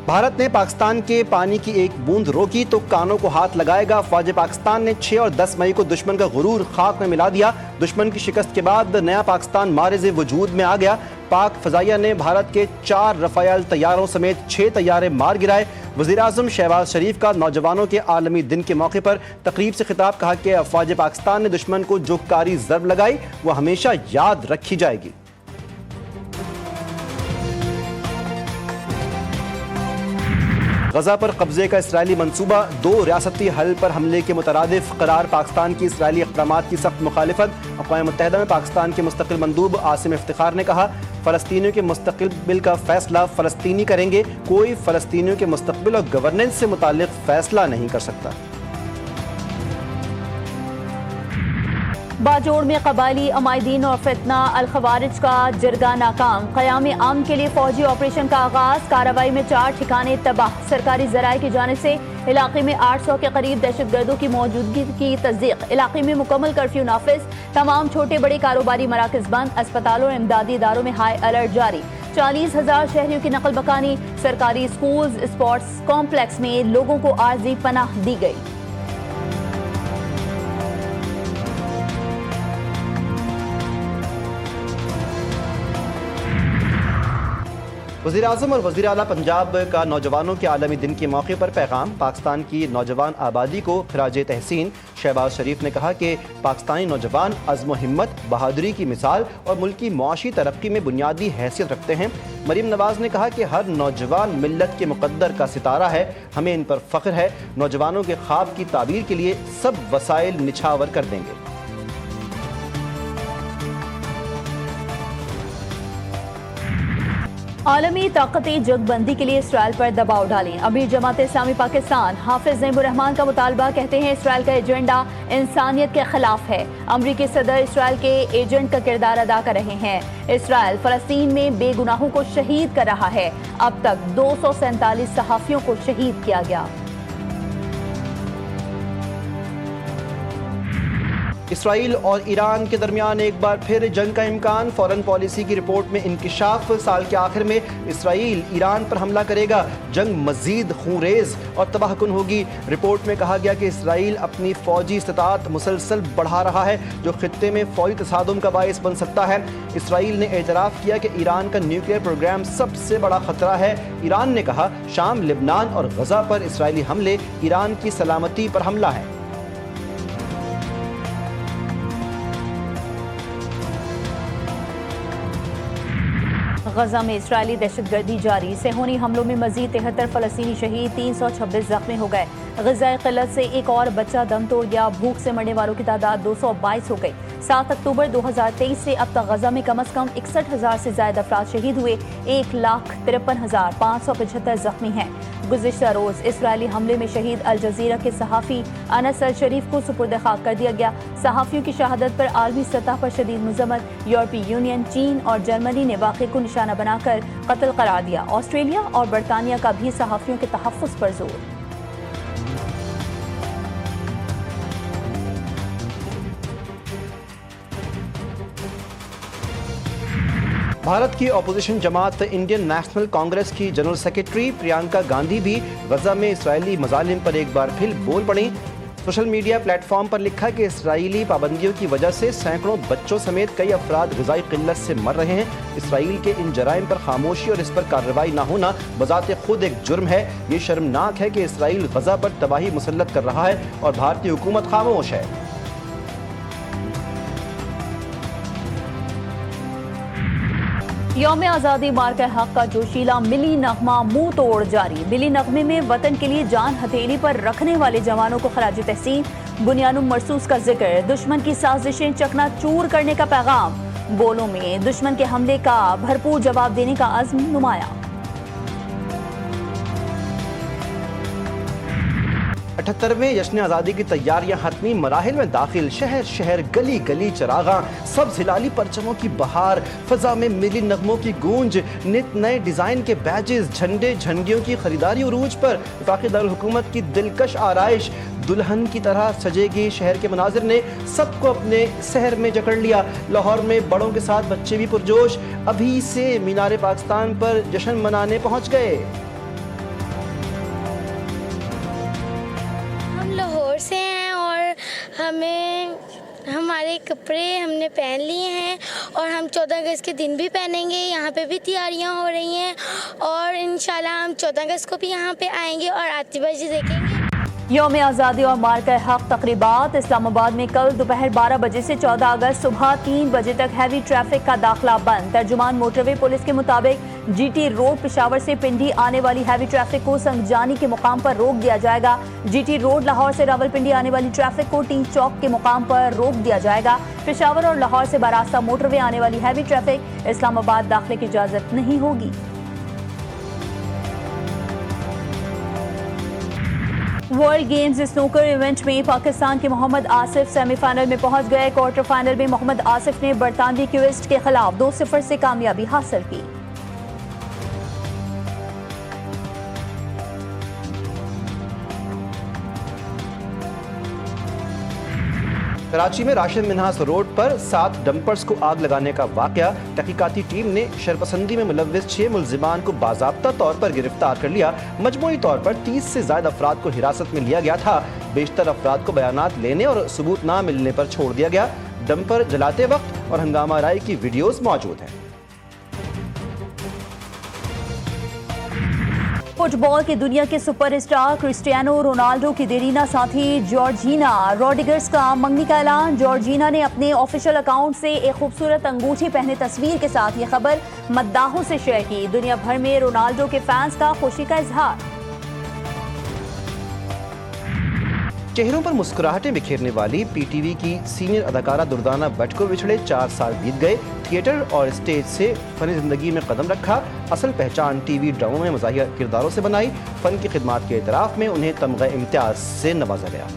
भारत ने पाकिस्तान के पानी की एक बूंद रोकी तो कानों को हाथ लगाएगा। फौज पाकिस्तान ने 6 और 10 मई को दुश्मन का गुरूर खाक में मिला दिया। दुश्मन की शिकस्त के बाद नया पाकिस्तान मारिज़ वजूद में आ गया। पाक फजाइया ने भारत के 4 रफायल तैयारों समेत 6 तैयारे मार गिराए। वज़ीर-ए-आज़म शहबाज शरीफ का नौजवानों के आलमी दिन के मौके पर तकरीब से खिताब, कहा कि फौज पाकिस्तान ने दुश्मन को जो कारी ज़रब लगाई वो हमेशा याद रखी जाएगी। गजा पर कब्जे का इसराइली मंसूबा, 2 रियासती हल पर हमले के मुतरादिफ करार। पाकिस्तान की इसराइली इक़दामात की सख्त मुखालिफत। अक़वाम मुत्तहिदा में पाकिस्तान के मुस्तक़िल मंदूब आसिम इफ्तिखार ने कहा, फ़लस्तीनियों के मुस्तक़बिल का फ़ैसला फ़लस्तीनी करेंगे, कोई फ़लस्तीनियों के मुस्तक़बिल और गवर्नेंस से मुताल्लिक़ फ़ैसला नहीं कर सकता। बाजोड़ में कबायली अमायदीन और फितना अल-खवारिज का जरगा नाकाम। क़याम अमन के लिए फौजी ऑपरेशन का आगाज। कार्रवाई में 4 ठिकाने तबाह। सरकारी ज़राए की जानिब से इलाके में 800 के करीब दहशतगर्दों की मौजूदगी की तस्दीक। इलाके में मुकम्मल कर्फ्यू नाफिज। तमाम छोटे बड़े कारोबारी मराकज़ बंद। अस्पतालों और इमदादी इदारों में हाई अलर्ट जारी। 40,000 शहरियों की नकल बकानी। सरकारी स्कूल स्पोर्ट्स कॉम्प्लेक्स में लोगों को आर्जी पनाह दी गई। वज़ीर-ए-आज़म और वज़ीर आला पंजाब का नौजवानों के आलमी दिन के मौके पर पैगाम। पाकिस्तान की नौजवान आबादी को खिराज तहसीन। शहबाज शरीफ ने कहा कि पाकिस्तानी नौजवान अज़्म व हिम्मत, बहादुरी की मिसाल और मुल्क की मुआशी तरक्की में बुनियादी हैसियत रखते हैं। मरीम नवाज़ ने कहा कि हर नौजवान मिल्लत के मुक़द्दर का सितारा है, हमें इन पर फ़ख्र है। नौजवानों के ख्वाब की ताबीर के लिए सब वसाइल निछावर कर देंगे। आलमी ताकती जगबंदी के लिए इसराइल पर दबाव डालें। अमीर जमात इस्लामी पाकिस्तान हाफिज ज़ैनुर्रहमान का मुतालबा, कहते हैं इसराइल का एजेंडा इंसानियत के खिलाफ है। अमरीकी सदर इसराइल के एजेंट का किरदार अदा कर रहे हैं। इसराइल फ़लस्तीन में बेगुनाहों को शहीद कर रहा है। अब तक 247 सहाफ़ियों को शहीद किया गया। इसराइल और ईरान के दरमियान एक बार फिर जंग का इम्कान। फॉरेन पॉलिसी की रिपोर्ट में इंकिशाफ। साल के आखिर में इसराइल ईरान पर हमला करेगा। जंग मजीद खूंरेज और तबाहकुन होगी। रिपोर्ट में कहा गया कि इसराइल अपनी फौजी इस्तात मुसलसल बढ़ा रहा है, जो खित्ते में फौजी तसादुम का बायस बन सकता है। इसराइल ने एतराफ़ किया कि ईरान का न्यूक्लियर प्रोग्राम सबसे बड़ा खतरा है। ईरान ने कहा, शाम, लिबनान और गजा पर इसराइली हमले ईरान की सलामती पर हमला है। गजा में इसराइली दहशतगर्दी जारी। सेहोनी हमलों में मजीद 73 फ़लस्तीनी शहीद, 326 जख्मी हो गए। ग़िज़ाई क़िल्लत से एक और बच्चा दम तोड़ गया। भूख से मरने वालों की तादाद 222 हो गई। 7 अक्टूबर 2023 से अब तक गजा में कम अज़ कम 61,000 से ज़्यादा अफराद शहीद हुए। 1,53,575 जख्मी हैं। गुज़िश्ता रोज़ इसराइली हमले में शहीद अल जज़ीरा के सहाफ़ी अनस अल शरीफ को सुपुर्द खाक कर दिया गया। सहाफ़ियों की शहादत पर आलमी सतह पर शदीद मज़म्मत। यूरोपीय यूनियन, चीन और जर्मनी ने वाक़े को निशाना बनाकर कत्ल करार दिया। ऑस्ट्रेलिया और बरतानिया का भी सहाफ़ियों के तहफ़्फ़ुज़ पर जोर। भारत की अपोजिशन जमात इंडियन नेशनल कांग्रेस की जनरल सेक्रेटरी प्रियंका गांधी भी गजा में इसराइली मजालिम पर एक बार फिर बोल पड़ी। सोशल मीडिया प्लेटफॉर्म पर लिखा कि इसराइली पाबंदियों की वजह से सैकड़ों बच्चों समेत कई अफराद ग़िज़ाई क़िल्लत से मर रहे हैं। इसराइल के इन जराइम पर खामोशी और इस पर कार्रवाई न होना बज़ाते खुद एक जुर्म है। ये शर्मनाक है कि इसराइल गजा पर तबाही मुसल्लत कर रहा है और भारतीय हुकूमत खामोश है। यौम आज़ादी मार्के हक का जोशीला मिली नगमा मुंह तोड़ जारी। मिली नगमे में वतन के लिए जान हथेली पर रखने वाले जवानों को खराज तहसीन। बुनियानुम मरसूस का जिक्र। दुश्मन की साजिशें चकनाचूर करने का पैगाम। बोलों में दुश्मन के हमले का भरपूर जवाब देने का अज़्म नुमाया। 78वें जश्न आज़ादी की तैयारियां हतमी मराहिल में दाखिल। शहर शहर, गली गली चरागा, सब्ज़ हिलाली परचमों की बहार। फ़ज़ा में मिली नगमों की गूंज। नित नए डिज़ाइन के बैजेस, झंडे झंडियों की खरीदारी उरूज पर। वफाकी दारुल हुकूमत की दिलकश आराइश दुल्हन की तरह सजेगी। शहर के मनाजिर ने सबको अपने शहर में जकड़ लिया। लाहौर में बड़ों के साथ बच्चे भी पुरजोश। अभी से मीनार पाकिस्तान पर जश्न मनाने पहुँच गए। हमें हमारे कपड़े हमने पहन लिए हैं और हम 14 अगस्त के दिन भी पहनेंगे। यहाँ पे भी तैयारियाँ हो रही हैं और इंशाल्लाह हम 14 अगस्त को भी यहाँ पे आएंगे और आतिशबाजी देखेंगे। यौम आज़ादी और मार्का हक तकरीबात इस्लामाबाद में कल दोपहर 12 बजे से 14 अगस्त सुबह 3 बजे तक हैवी ट्रैफिक का दाखिला बंद। तर्जुमान मोटरवे पुलिस के मुताबिक GT रोड पेशावर से पिंडी आने वाली हैवी ट्रैफिक को संगजानी के मुकाम पर रोक दिया जाएगा। GT रोड लाहौर से रावलपिंडी आने वाली ट्रैफिक को टी चौक के मुकाम पर रोक दिया जाएगा। पेशावर और लाहौर से बारास्ता मोटरवे आने वाली हैवी ट्रैफिक इस्लामाबाद दाखिले की इजाजत नहीं होगी। वर्ल्ड गेम्स स्नूकर इवेंट में पाकिस्तान के मोहम्मद आसिफ सेमीफाइनल में पहुंच गए। क्वार्टर फाइनल में मोहम्मद आसिफ ने बरतानवी क्विस्ट के खिलाफ 2-0 से कामयाबी हासिल की। कराची में राशिद मिन्हास रोड पर 7 डंपर्स को आग लगाने का वाकया। तहकीकाती टीम ने शरपसंदी में मुलव्विस 6 मुल्जिमान को बाज़ाब्ता तौर पर गिरफ्तार कर लिया। मजमूई तौर पर 30 से ज्यादा अफराद को हिरासत में लिया गया था। बेशतर अफराद को बयानात लेने और सबूत ना मिलने पर छोड़ दिया गया। डंपर जलाते वक्त और हंगामा राई की वीडियोज मौजूद हैं। फुटबॉल की दुनिया के सुपरस्टार क्रिस्टियानो रोनाल्डो की देरीना साथी जॉर्जिना रोड्रिगेज का मंगनी का ऐलान। जॉर्जिना ने अपने ऑफिशियल अकाउंट से एक खूबसूरत अंगूठी पहने तस्वीर के साथ ये खबर मद्दाहों से शेयर की। दुनिया भर में रोनाल्डो के फैंस का खुशी का इजहार। चेहरों पर मुस्कुराहटें बिखेरने वाली PTV की सीनियर अदाकारा दुर्दाना भट्ट को बिछड़े 4 साल बीत गए। थिएटर और स्टेज से फनी जिंदगी में कदम रखा। असल पहचान TV ड्रामों में मज़ाहिया किरदारों से बनाई। फन की खिदमात के एतराफ़ में उन्हें तमग़ा इम्तियाज़ से नवाजा गया।